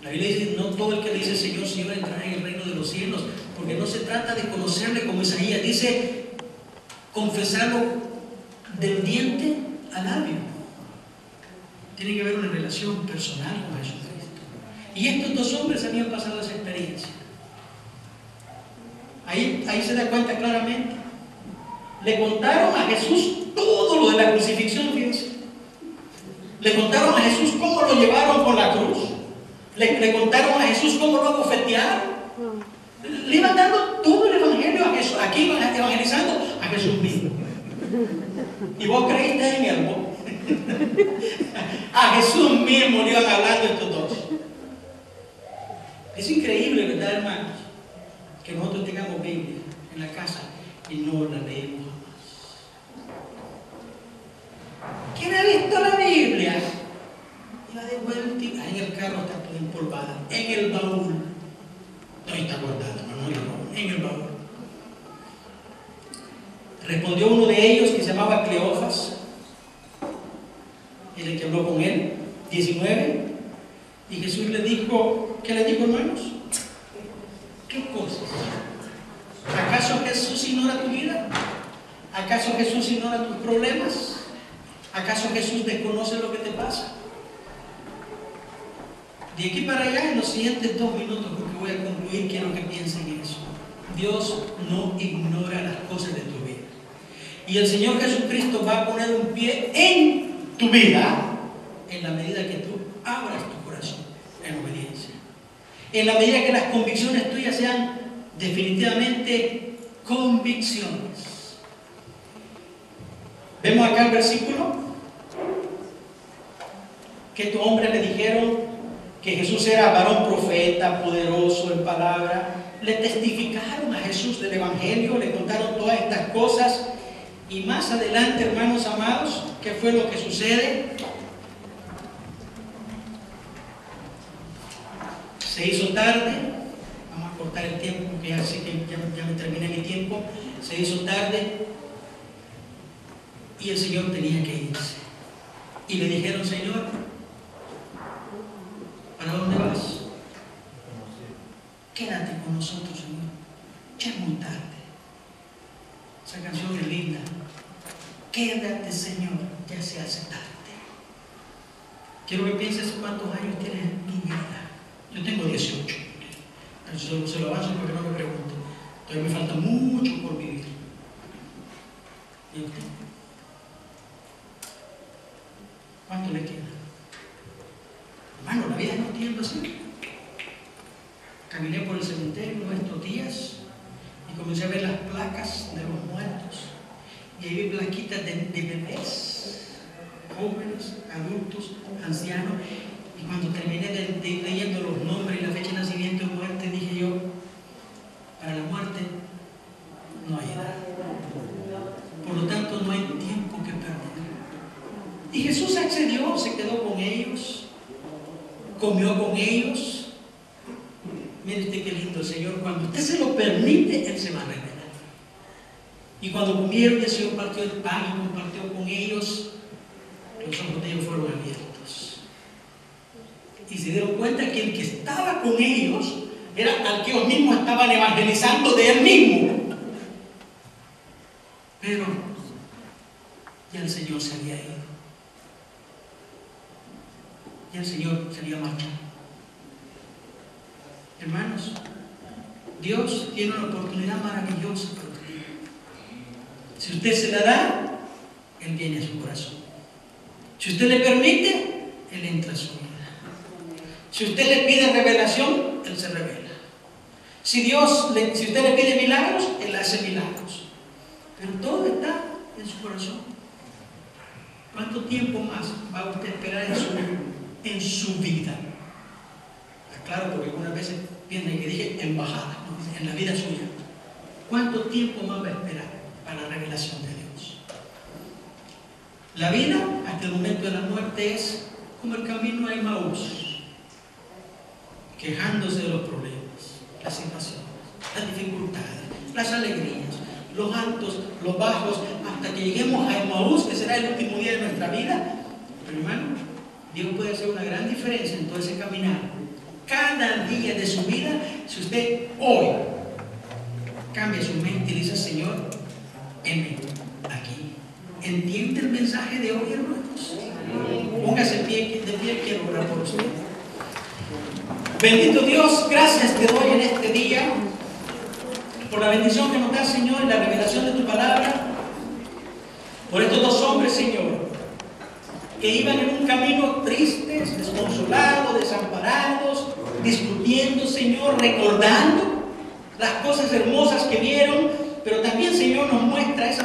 La Biblia dice: no todo el que dice Señor, Señor entrará en el reino de los cielos, porque no se trata de conocerle como Isaías dice, confesarlo del diente al labio. Tiene que haber una relación personal con Jesucristo. Y estos dos hombres habían pasado esa experiencia. Ahí se da cuenta claramente. Le contaron a Jesús todo lo de la crucifixión, fíjense. Le contaron a Jesús cómo lo llevaron por la cruz. Le contaron a Jesús cómo lo abofetearon. Le iban dando todo el evangelio a Jesús. Aquí iban evangelizando a Jesús mismo. Y vos creíste en él, ¿no? A Jesús mismo le iban hablando estos dos. Es increíble, ¿verdad, hermanos? Que nosotros tengamos Biblia en la casa y no la leemos jamás. ¿Quién ha visto la Biblia? La de vuelta, en el carro está toda empolvada, en el baúl. No está guardada, no, en el baúl. Respondió uno de ellos, que se llamaba Cleofas, el que habló con él, 19, y Jesús le dijo: ¿qué le dijo, hermanos? ¿Qué cosas? ¿Acaso Jesús ignora tu vida? ¿Acaso Jesús ignora tus problemas? ¿Acaso Jesús desconoce lo que te pasa? De aquí para allá, en los siguientes 2 minutos, porque voy a concluir, quiero que piensen en eso. Dios no ignora las cosas de tu vida. Y el Señor Jesucristo va a poner un pie en tu vida en la medida que tú abras tu corazón en obediencia. En la medida que las convicciones tuyas sean definitivamente convicciones. Vemos acá el versículo que estos hombres le dijeron que Jesús era varón profeta, poderoso en palabra. Le testificaron a Jesús del Evangelio, le contaron todas estas cosas. Y más adelante, hermanos amados, ¿qué fue lo que sucede? Se hizo tarde, vamos a cortar el tiempo porque ya sé que ya me terminé mi tiempo. Se hizo tarde y el Señor tenía que irse. Y le dijeron: Señor, ¿para dónde vas? Quédate con nosotros, Señor. Ya es muy tarde. Esa canción es linda. Quédate, Señor, ya se hace tarde. Quiero que pienses cuántos años tienes en tu vida. Yo tengo 18. Se lo avanzo porque no me pregunten. Todavía me falta mucho por vivir. ¿Y usted? ¿Cuánto le queda? Hermano, la vida no es tiempo así. Caminé por el cementerio estos días y comencé a ver las placas de los muertos. Y ahí vi plaquitas de bebés, jóvenes, adultos, ancianos. Y cuando terminé de ir leyendo los nombres y la fecha de nacimiento y muerte, dije yo: para la muerte no hay edad. Por lo tanto, no hay tiempo que perder. Y Jesús accedió, se quedó con ellos, comió con ellos. Mire usted qué lindo el Señor. Cuando usted se lo permite, Él se va a revelar. Y cuando comieron, el Señor partió el pan y compartió con ellos. Los ojos de ellos fueron abiertos. Y se dieron cuenta que el que estaba con ellos era al que ellos mismos estaban evangelizando de Él mismo. Pero ya el Señor se había ido. Ya el Señor se había marchado. Hermanos, Dios tiene una oportunidad maravillosa para usted. Si usted se la da, Él viene a su corazón. Si usted le permite, Él entra a su vida. Si usted le pide revelación, Él se revela. Si usted le pide milagros, Él hace milagros. Pero todo está en su corazón. ¿Cuánto tiempo más va usted a esperar en su vida? Claro, porque algunas veces piensan que dije embajada, ¿no? En la vida suya. ¿Cuánto tiempo más va a esperar para la revelación de Dios? La vida hasta el momento de la muerte es como el camino a Emaús, quejándose de los problemas, las situaciones, las dificultades, las alegrías, los altos, los bajos, hasta que lleguemos a Emaús, que será el último día de nuestra vida. Pero hermano, Dios puede hacer una gran diferencia en todo ese caminar. Cada día de su vida, si usted hoy cambia su mente y dice: Señor, heme aquí. ¿Entiende el mensaje de hoy, hermanos? Póngase de pie, quiero orar por usted. Bendito Dios, gracias te doy en este día por la bendición que nos da, Señor, y la revelación de tu palabra. Por estos dos hombres, Señor, que iban en un camino tristes, desconsolados, desamparados, discutiendo, Señor, recordando las cosas hermosas que vieron, pero también, Señor, nos muestra esa